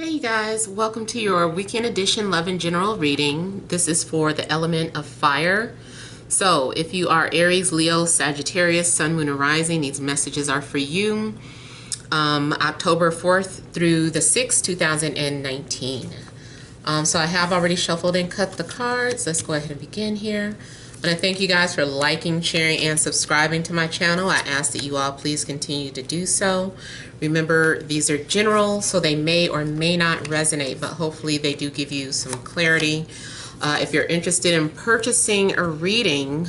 Hey you guys, welcome to your weekend edition Love and General reading. This is for the element of fire. So if you are Aries, Leo, Sagittarius, Sun, Moon, and Rising, these messages are for you. October 4th through the 6th, 2019. So I have already shuffled and cut the cards. Let's go ahead and begin here. I want to thank you guys for liking, sharing, and subscribing to my channel. I ask that you all please continue to do so. Remember, these are general, so they may or may not resonate, but hopefully they do give you some clarity. If you're interested in purchasing a reading,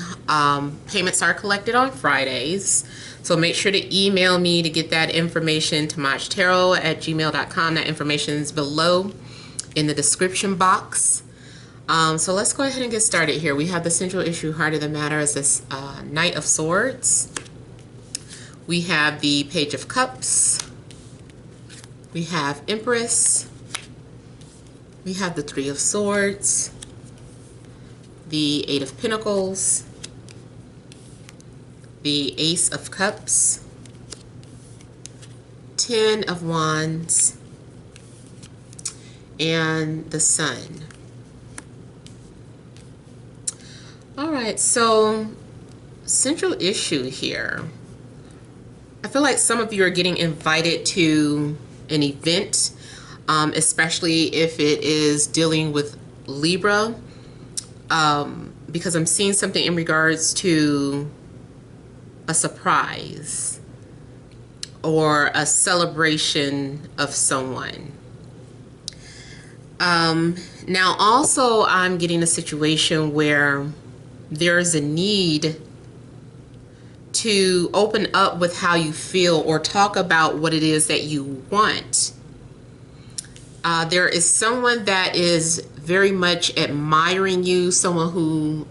payments are collected on Fridays. So make sure to email me to get that information to TemajTarot@gmail.com. That information is below in the description box. So let's go ahead and get started here. We have the central issue, heart of the matter, is this Knight of Swords. We have the Page of Cups. We have Empress. We have the Three of Swords. The Eight of Pentacles. The Ace of Cups. 10 of Wands. And the Sun. Alright, so central issue here. I feel like some of you are getting invited to an event, especially if it is dealing with Libra, because I'm seeing something in regards to a surprise or a celebration of someone. Now also I'm getting a situation where there's a need to open up with how you feel or talk about what it is that you want. There is someone that is very much admiring you, someone who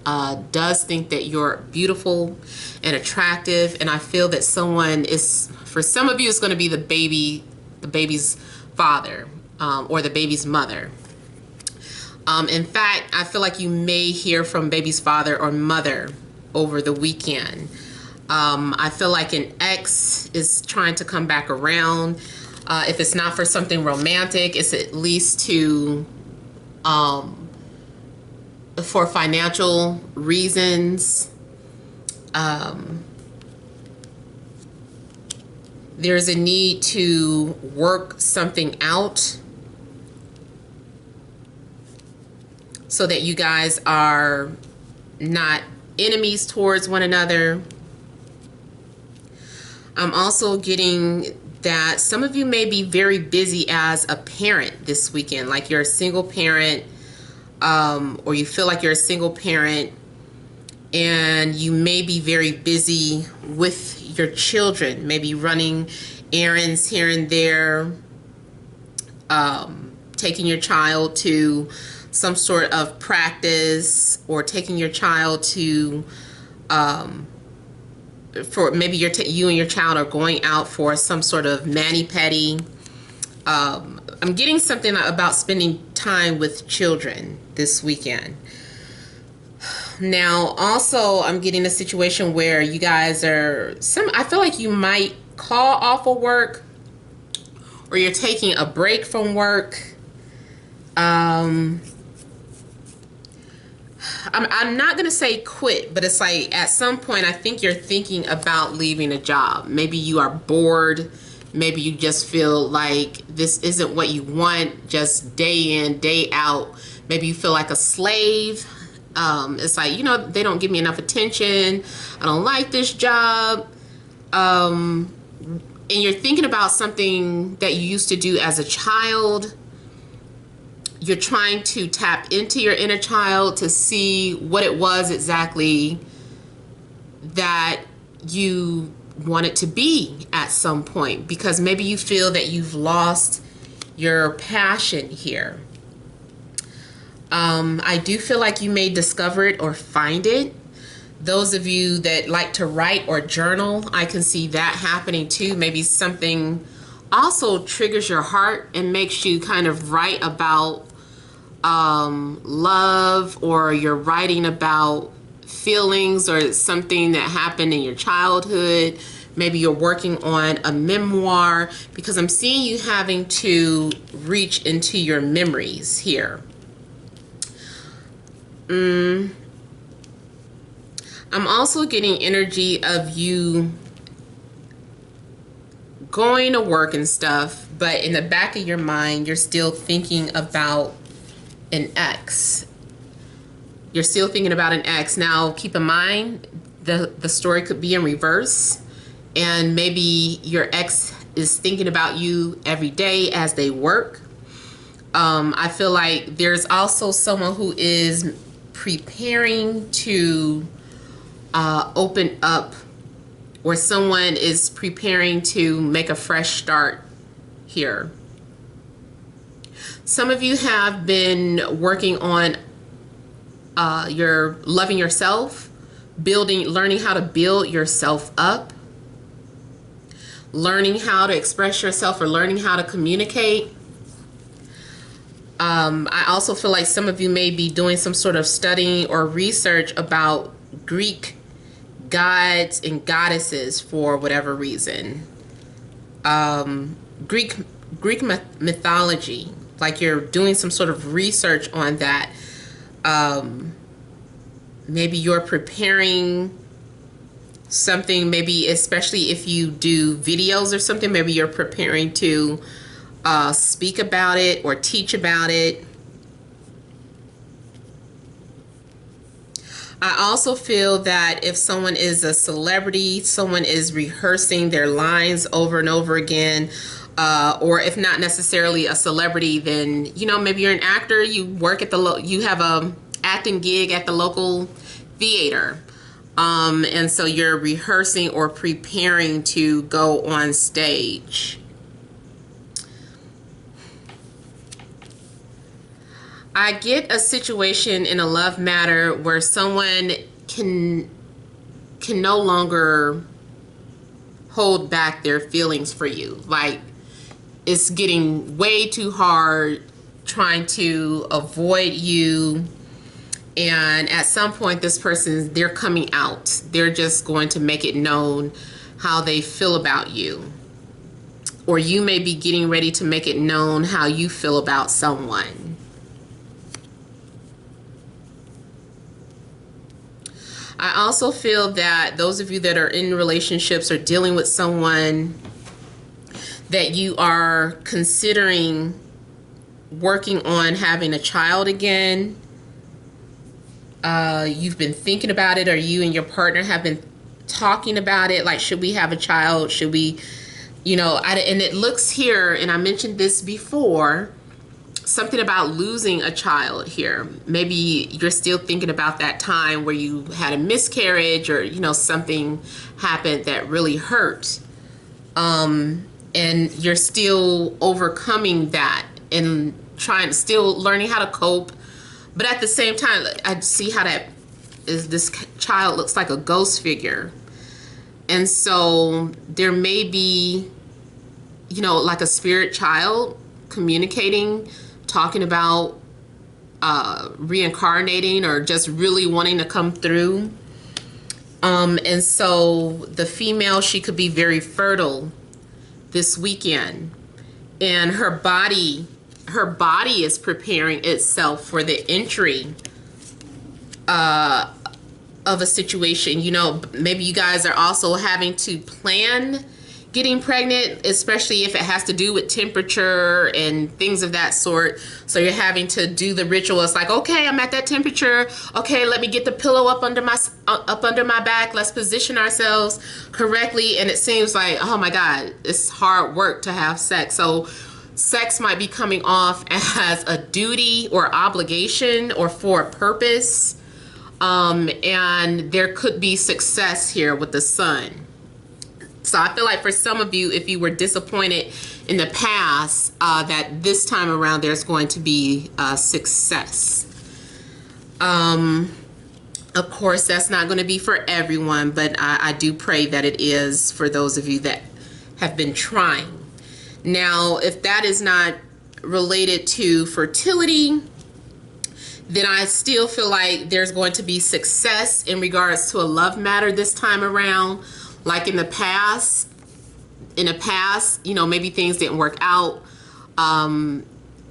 does think that you're beautiful and attractive, and I feel that someone is, for some of you, it's going to be the baby's father or the baby's mother. In fact, I feel like you may hear from baby's father or mother over the weekend. I feel like an ex is trying to come back around. If it's not for something romantic, it's at least to for financial reasons. There's a need to work something out so that you guys are not enemies towards one another. I'm also getting that some of you may be very busy as a parent this weekend, like you're a single parent, or you feel like you're a single parent, and you may be very busy with your children, maybe running errands here and there, taking your child to some sort of practice, or taking your child to for maybe you and your child are going out for some sort of mani-pedi. I'm getting something about spending time with children this weekend. Now also I'm getting a situation where you guys are, I feel like you might call off of work, or you're taking a break from work. I'm not going to say quit, but it's like at some point I think you're thinking about leaving a job. Maybe you are bored. Maybe you just feel like this isn't what you want, just day in, day out. Maybe you feel like a slave. It's like, you know, they don't give me enough attention. I don't like this job. And you're thinking about something that you used to do as a child. You're trying to tap into your inner child to see what it was exactly that you want it to be at some point, because maybe you feel that you've lost your passion here. I do feel like you may discover it or find it. Those of you that like to write or journal, I can see that happening too. Maybe something also triggers your heart and makes you kind of write about love, or you're writing about feelings or something that happened in your childhood. Maybe you're working on a memoir, because I'm seeing you having to reach into your memories here. I'm also getting energy of you going to work and stuff, but in the back of your mind, you're still thinking about an ex. You're still thinking about an ex. Now, keep in mind, the story could be in reverse, and maybe your ex is thinking about you every day as they work. I feel like there's also someone who is preparing to open up, or someone is preparing to make a fresh start here. Some of you have been working on your loving yourself, learning how to build yourself up, learning how to express yourself, or learning how to communicate. I also feel like some of you may be doing some sort of studying or research about Greek gods and goddesses for whatever reason. Greek mythology, like you're doing some sort of research on that. Maybe you're preparing something, maybe especially if you do videos or something, maybe you're preparing to speak about it or teach about it. I also feel that if someone is a celebrity, someone is rehearsing their lines over and over again, or if not necessarily a celebrity, then, you know, maybe you're an actor, you work at you have a acting gig at the local theater, and so you're rehearsing or preparing to go on stage. I get a situation in a love matter where someone can no longer hold back their feelings for you. Like, it's getting way too hard trying to avoid you, and at some point this person, they're coming out. They're just going to make it known how they feel about you, or you may be getting ready to make it known how you feel about someone. I also feel that those of you that are in relationships or dealing with someone, that you are considering working on having a child again. You've been thinking about it, or you and your partner have been talking about it. Like, should we have a child? Should we, you know, and it looks here, and I mentioned this before, something about losing a child here. Maybe you're still thinking about that time where you had a miscarriage, or, you know, something happened that really hurt. And you're still overcoming that and still learning how to cope. But at the same time, I see how this child looks like a ghost figure. And so there may be, you know, like a spirit child communicating, talking about reincarnating, or just really wanting to come through. And so the female, she could be very fertile this weekend, and her body is preparing itself for the entry of a situation. You know, maybe you guys are also having to plan getting pregnant, especially if it has to do with temperature and things of that sort. So you're having to do the ritual. It's like, okay, I'm at that temperature. Okay, let me get the pillow up under my back. Let's position ourselves correctly. And it seems like, oh my God, it's hard work to have sex. So sex might be coming off as a duty or obligation, or for a purpose. And there could be success here with the sun. So I feel like for some of you, if you were disappointed in the past, that this time around there's going to be success. Of course, that's not going to be for everyone, but I do pray that it is for those of you that have been trying. Now, if that is not related to fertility, then I still feel like there's going to be success in regards to a love matter this time around. Like in the past, you know, maybe things didn't work out.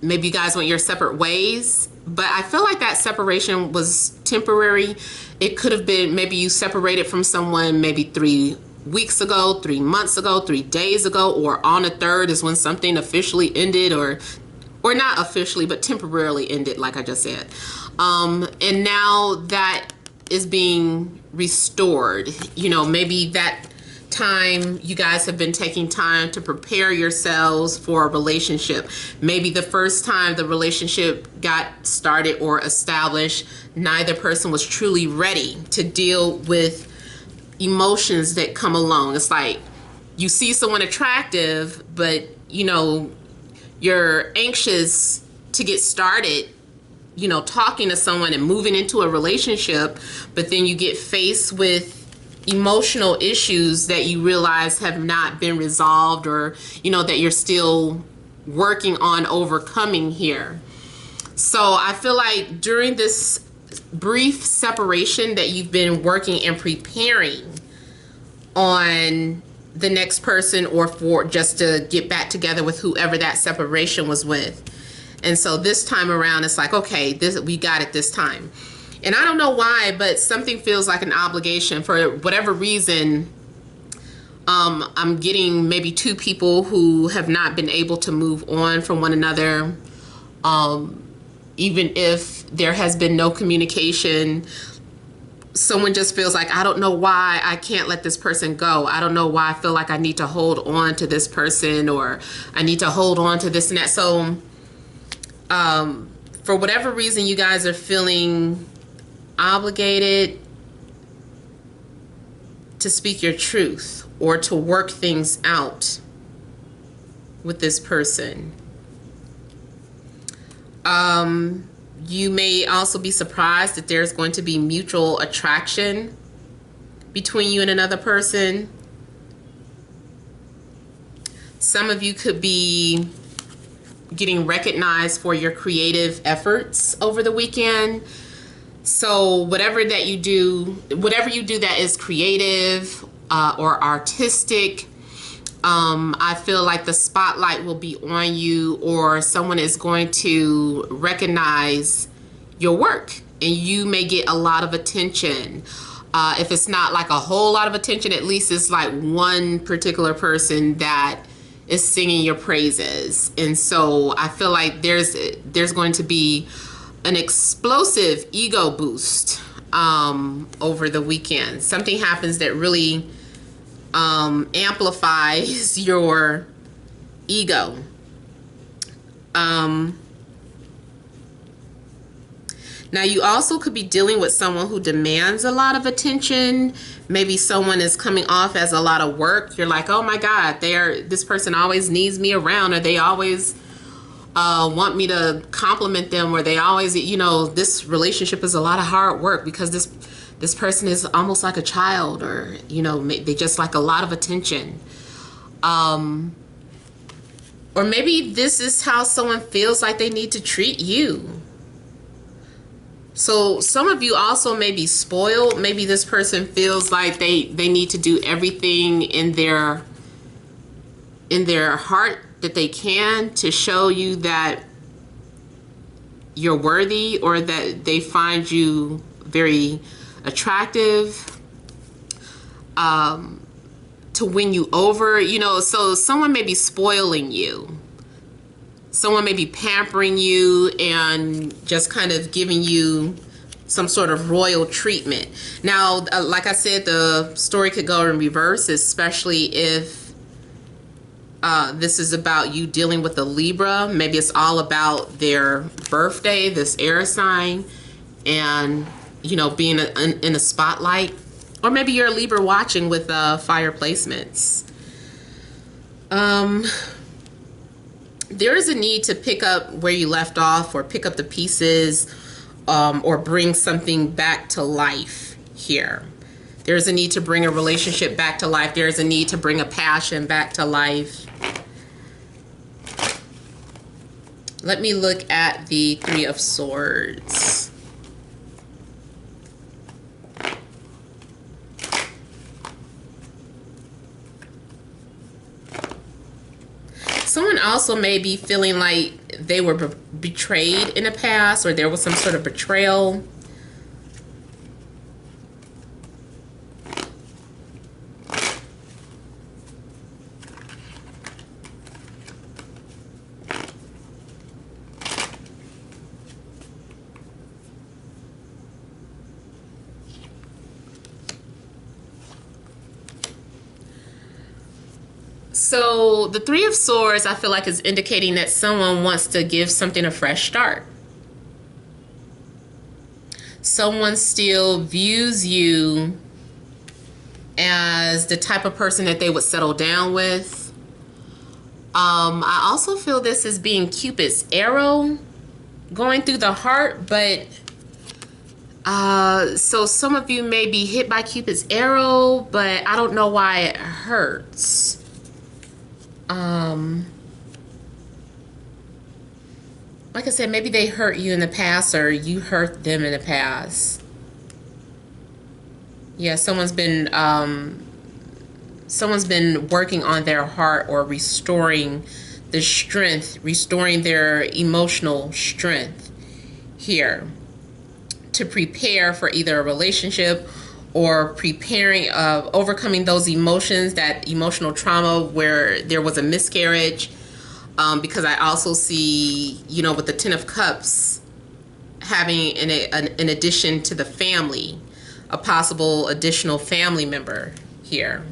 Maybe you guys went your separate ways, but I feel like that separation was temporary. It could have been maybe you separated from someone maybe 3 weeks ago, 3 months ago, 3 days ago, or on the 3rd is when something officially ended, or not officially, but temporarily ended, like I just said. And now that is being restored. You know, maybe that time you guys have been taking time to prepare yourselves for a relationship. Maybe the first time the relationship got started or established, neither person was truly ready to deal with emotions that come along. It's like you see someone attractive, but you know, you're anxious to get started, you know, talking to someone and moving into a relationship, but then you get faced with emotional issues that you realize have not been resolved, or you know, that you're still working on overcoming here. So I feel like during this brief separation that you've been working and preparing on the next person, or for just to get back together with whoever that separation was with. And so this time around, it's like, okay, we got it this time. And I don't know why, but something feels like an obligation for whatever reason. I'm getting maybe 2 people who have not been able to move on from one another. Even if there has been no communication, someone just feels like, I don't know why I can't let this person go. I don't know why I feel like I need to hold on to this person, or I need to hold on to this and that. So for whatever reason, you guys are feeling obligated to speak your truth or to work things out with this person. You may also be surprised that there's going to be mutual attraction between you and another person. Some of you could be getting recognized for your creative efforts over the weekend. So whatever you do that is creative or artistic, I feel like the spotlight will be on you, or someone is going to recognize your work, and you may get a lot of attention. If it's not like a whole lot of attention, at least it's like one particular person that is singing your praises. And so I feel like there's going to be an explosive ego boost over the weekend. Something happens that really amplifies your ego. Now you also could be dealing with someone who demands a lot of attention. Maybe someone is coming off as a lot of work. You're like, oh my God, this person always needs me around, or they always want me to compliment them, or they always, you know, this relationship is a lot of hard work because this person is almost like a child, or, you know, they just like a lot of attention. Or maybe this is how someone feels like they need to treat you. So some of you also may be spoiled. Maybe this person feels like they need to do everything in their heart that they can to show you that you're worthy, or that they find you very attractive, to win you over, you know. So someone may be spoiling you. Someone may be pampering you and just kind of giving you some sort of royal treatment. Now, like I said, the story could go in reverse, especially if this is about you dealing with a Libra. Maybe it's all about their birthday, this air sign, and, you know, being in a spotlight. Or maybe you're a Libra watching with fire placements. There is a need to pick up where you left off, or pick up the pieces, or bring something back to life here. There's a need to bring a relationship back to life. There's a need to bring a passion back to life. Let me look at the 3 of Swords. also may be feeling like they were betrayed in the past, or there was some sort of betrayal. So the Three of Swords, I feel like, is indicating that someone wants to give something a fresh start. Someone still views you as the type of person that they would settle down with. I also feel this as being Cupid's arrow going through the heart, but so some of you may be hit by Cupid's arrow, but I don't know why it hurts. Like I said, maybe they hurt you in the past, or you hurt them in the past. Yeah, someone's been working on their heart, or restoring the strength, restoring their emotional strength here to prepare for either a relationship, or preparing of overcoming those emotions, that emotional trauma where there was a miscarriage. Because I also see, you know, with the Ten of Cups, having in addition to the family, a possible additional family member here.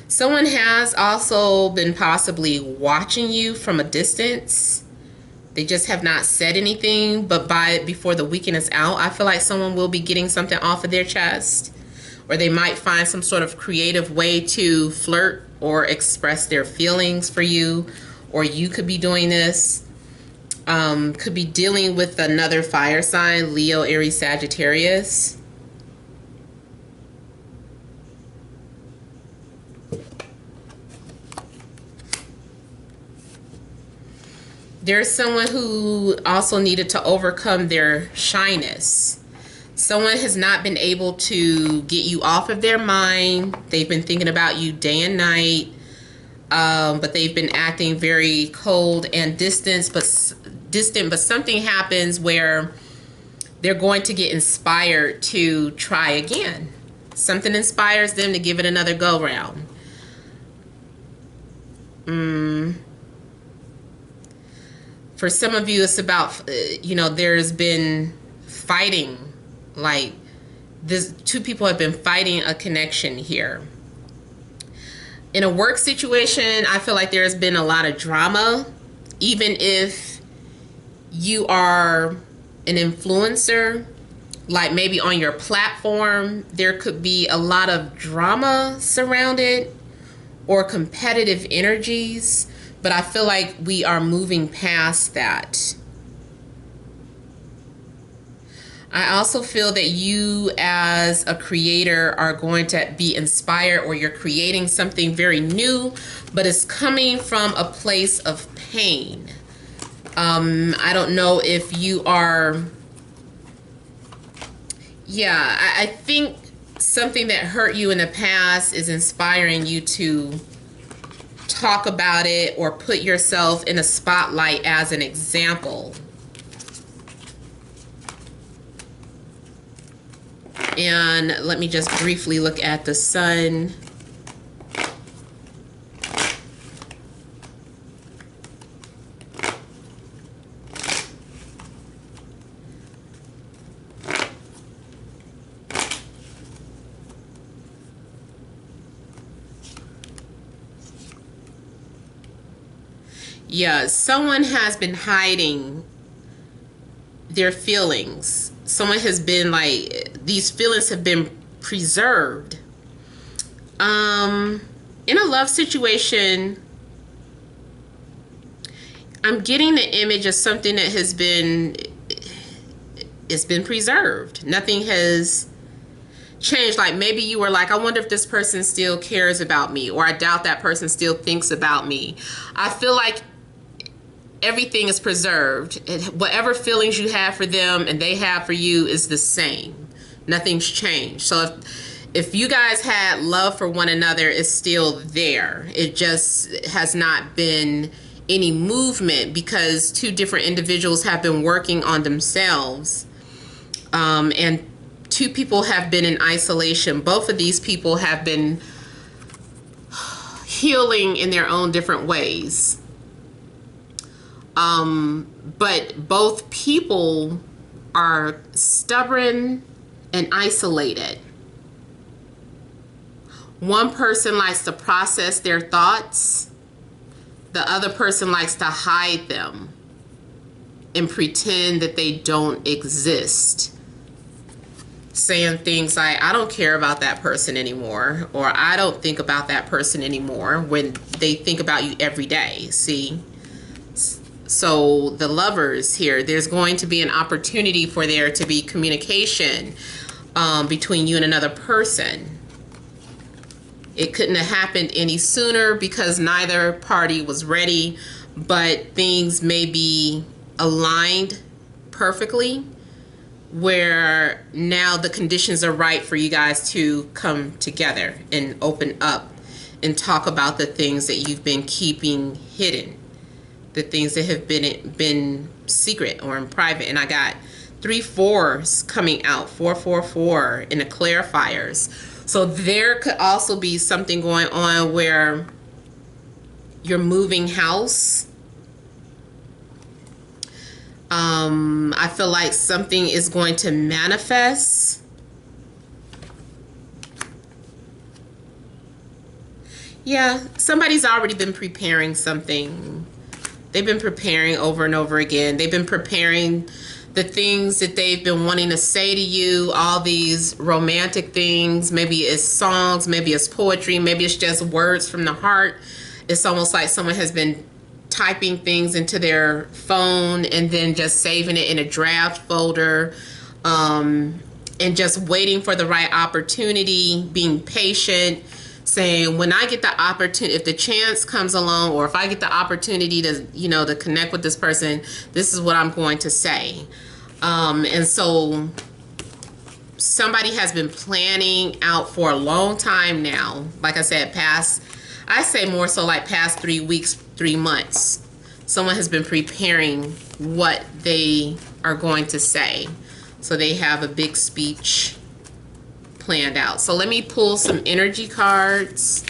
Someone has also been possibly watching you from a distance. They just have not said anything, but before the weekend is out, I feel like someone will be getting something off of their chest, or they might find some sort of creative way to flirt or express their feelings for you, or you could be doing this. Could be dealing with another fire sign, Leo, Aries, Sagittarius. There's someone who also needed to overcome their shyness. Someone has not been able to get you off of their mind. They've been thinking about you day and night, but they've been acting very cold and distant. But something happens where they're going to get inspired to try again. Something inspires them to give it another go round. For some of you, it's about, you know, there's been fighting. Like, two people have been fighting a connection here. In a work situation, I feel like there's been a lot of drama. Even if you are an influencer, like maybe on your platform, there could be a lot of drama surrounded, or competitive energies. But I feel like we are moving past that. I also feel that you as a creator are going to be inspired, or you're creating something very new, but it's coming from a place of pain. I don't know if you are, I think something that hurt you in the past is inspiring you to talk about it, or put yourself in a spotlight as an example. And let me just briefly look at the sun. Yeah, someone has been hiding their feelings. Someone has been like, these feelings have been preserved. In a love situation, I'm getting the image of something that has been, it's been preserved. Nothing has changed. Like maybe you were like, I wonder if this person still cares about me, or I doubt that person still thinks about me. I feel like everything is preserved. Whatever feelings you have for them and they have for you is the same. Nothing's changed. So if you guys had love for one another, it's still there. It just has not been any movement because two different individuals have been working on themselves. And two people have been in isolation. Both of these people have been healing in their own different ways. But both people are stubborn and isolated. One person likes to process their thoughts. The other person likes to hide them and pretend that they don't exist. Saying things like, I don't care about that person anymore, or I don't think about that person anymore, when they think about you every day. See? So the lovers here, there's going to be an opportunity for there to be communication between you and another person. It couldn't have happened any sooner because neither party was ready, but things may be aligned perfectly where now the conditions are right for you guys to come together and open up and talk about the things that you've been keeping hidden, the things that have been secret or in private. And I got 3 4s coming out, 444 in the clarifiers. So there could also be something going on where you're moving house. I feel like something is going to manifest. Yeah, somebody's already been preparing something. They've been preparing over and over again. They've been preparing the things that they've been wanting to say to you, all these romantic things. Maybe it's songs, maybe it's poetry, maybe it's just words from the heart. It's almost like someone has been typing things into their phone and then just saving it in a draft folder, and just waiting for the right opportunity, being patient, saying, when I get the opportunity, if the chance comes along, or if I get the opportunity to, to connect with this person, this is what I'm going to say. And so somebody has been planning out for a long time now. Like I said, I say more so like past 3 weeks, 3 months. Someone has been preparing what they are going to say. So they have a big speech planned out. So let me pull some energy cards.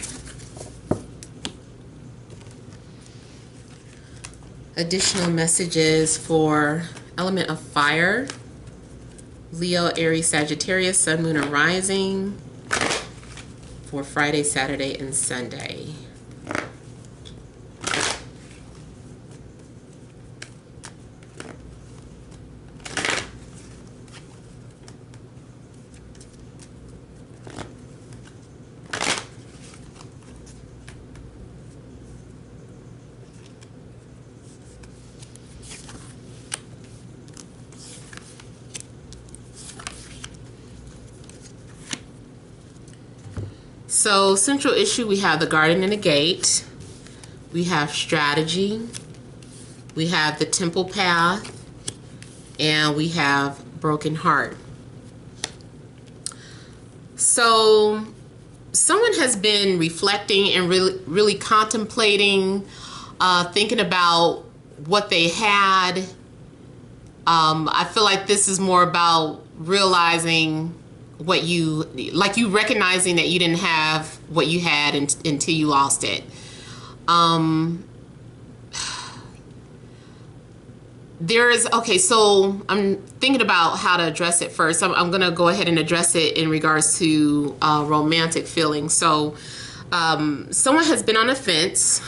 Additional messages for element of fire. Leo, Aries, Sagittarius, Sun, Moon, and Rising for Friday, Saturday, and Sunday. So central issue, we have the Garden and the Gate. We have strategy. We have the Temple Path. And we have broken heart. So someone has been reflecting and really contemplating, thinking about what they had. I feel like this is more about realizing what you recognizing that you didn't have what you had until you lost it. So I'm thinking about how to address it first. I'm gonna go ahead and address it in regards to romantic feelings. So someone has been on the fence.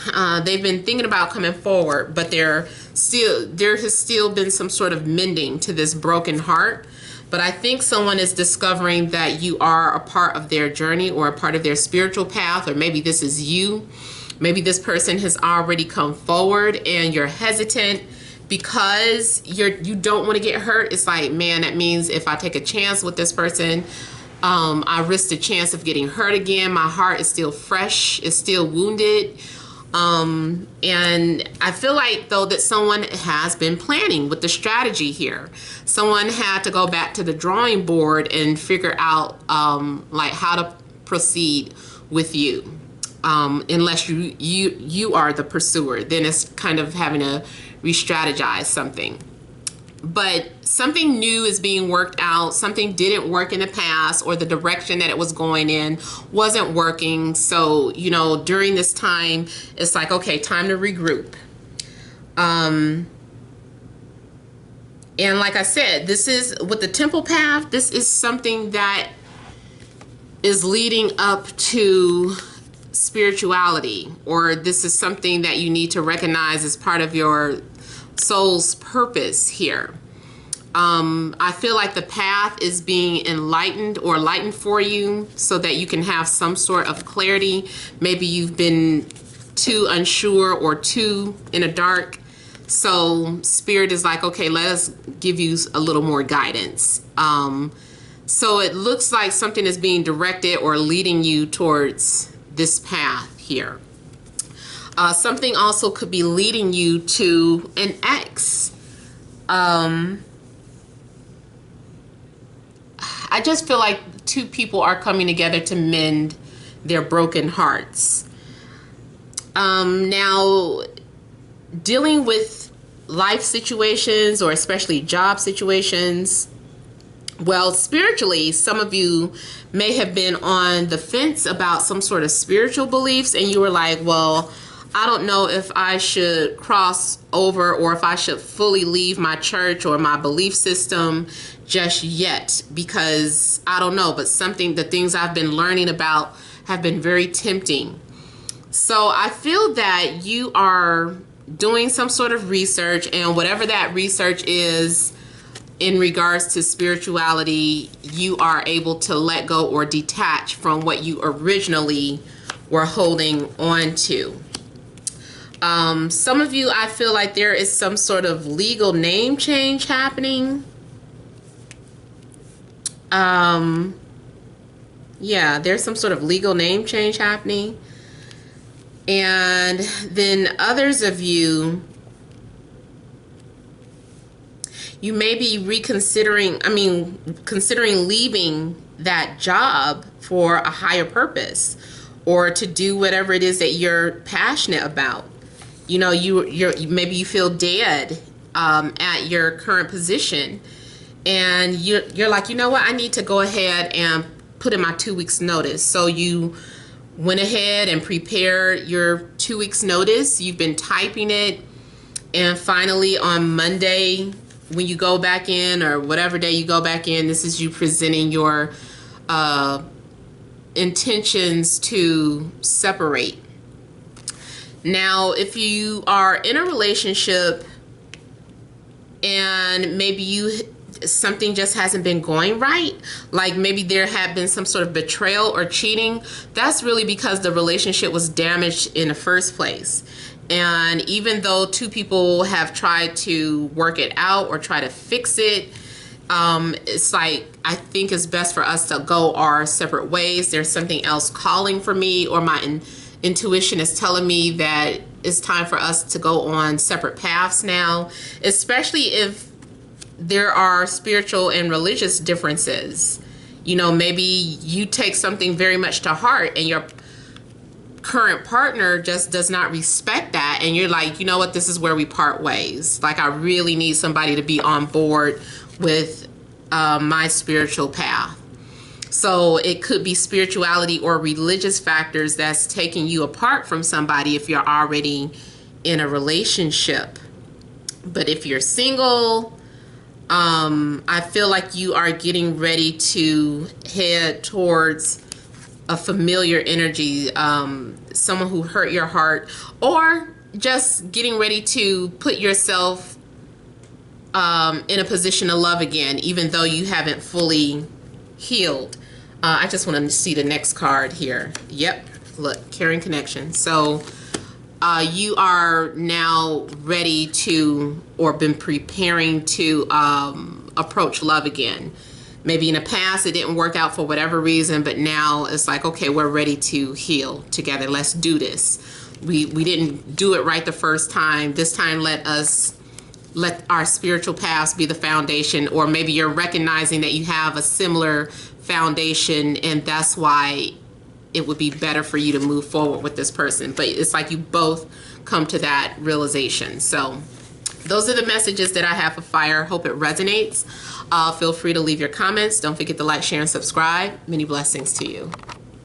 They've been thinking about coming forward, but there has still been some sort of mending to this broken heart. But I think someone is discovering that you are a part of their journey or a part of their spiritual path, or maybe this is you. Maybe this person has already come forward and you're hesitant because you don't want to get hurt. It's like, man, that means if I take a chance with this person, I risk the chance of getting hurt again. My heart is still fresh, it's still wounded. And I feel like, though, that someone has been planning with the strategy here. Someone had to go back to the drawing board and figure out like how to proceed with you. Unless you are the pursuer, then it's kind of having to re-strategize something. But something new is being worked out. Something didn't work in the past, or the direction that it was going in wasn't working. So, you know, during this time, it's like, okay, time to regroup. And like I said, this is with the temple path, this is something that is leading up to spirituality, or this is something that you need to recognize as part of your soul's purpose here. I feel like the path is being enlightened or lightened for you so that you can have some sort of clarity. Maybe you've been too unsure or too in a dark. So Spirit is like, okay, let us give you a little more guidance. So it looks like something is being directed or leading you towards this path here. Something also could be leading you to an ex. I just feel like two people are coming together to mend their broken hearts. Now, dealing with life situations, or especially job situations, well, spiritually, some of you may have been on the fence about some sort of spiritual beliefs, and you were like, well, I don't know if I should cross over or if I should fully leave my church or my belief system just yet, because I don't know, but the things I've been learning about have been very tempting. So I feel that you are doing some sort of research, and whatever that research is in regards to spirituality, you are able to let go or detach from what you originally were holding on to. Some of you, I feel like there is some sort of legal name change happening. Yeah, there's some sort of legal name change happening. And then others of you, you may be considering leaving that job for a higher purpose, or to do whatever it is that you're passionate about. You know, maybe you feel dead at your current position, and you're like, you know what, I need to go ahead and put in my 2 weeks notice. So you went ahead and prepared your 2 weeks notice. You've been typing it, and finally on Monday, when you go back in, or whatever day you go back in, this is you presenting your intentions to separate. Now, if you are in a relationship and maybe something just hasn't been going right, like maybe there had been some sort of betrayal or cheating, that's really because the relationship was damaged in the first place. And even though two people have tried to work it out or try to fix it, it's like, I think it's best for us to go our separate ways. There's something else calling for me, or my intuition is telling me that it's time for us to go on separate paths now, especially if there are spiritual and religious differences. You know, maybe you take something very much to heart, and your current partner just does not respect that, and you're like, you know what, this is where we part ways. Like, I really need somebody to be on board with my spiritual path. So it could be spirituality or religious factors that's taking you apart from somebody if you're already in a relationship. But if you're single, I feel like you are getting ready to head towards a familiar energy, someone who hurt your heart, or just getting ready to put yourself in a position to love again, even though you haven't fully healed. I just want to see the next card here. Yep, look, caring connection. So you are now ready to, or been preparing to approach love again. maybe in the past it didn't work out for whatever reason, but now it's like, okay, we're ready to heal together. Let's do this. We didn't do it right the first time. This time let our spiritual past be the foundation, or maybe you're recognizing that you have a similar foundation and that's why it would be better for you to move forward with this person. But it's like you both come to that realization. So those are the messages that I have for fire. Hope it resonates. Feel free to leave your comments. Don't forget to like, share, and subscribe. Many blessings to you.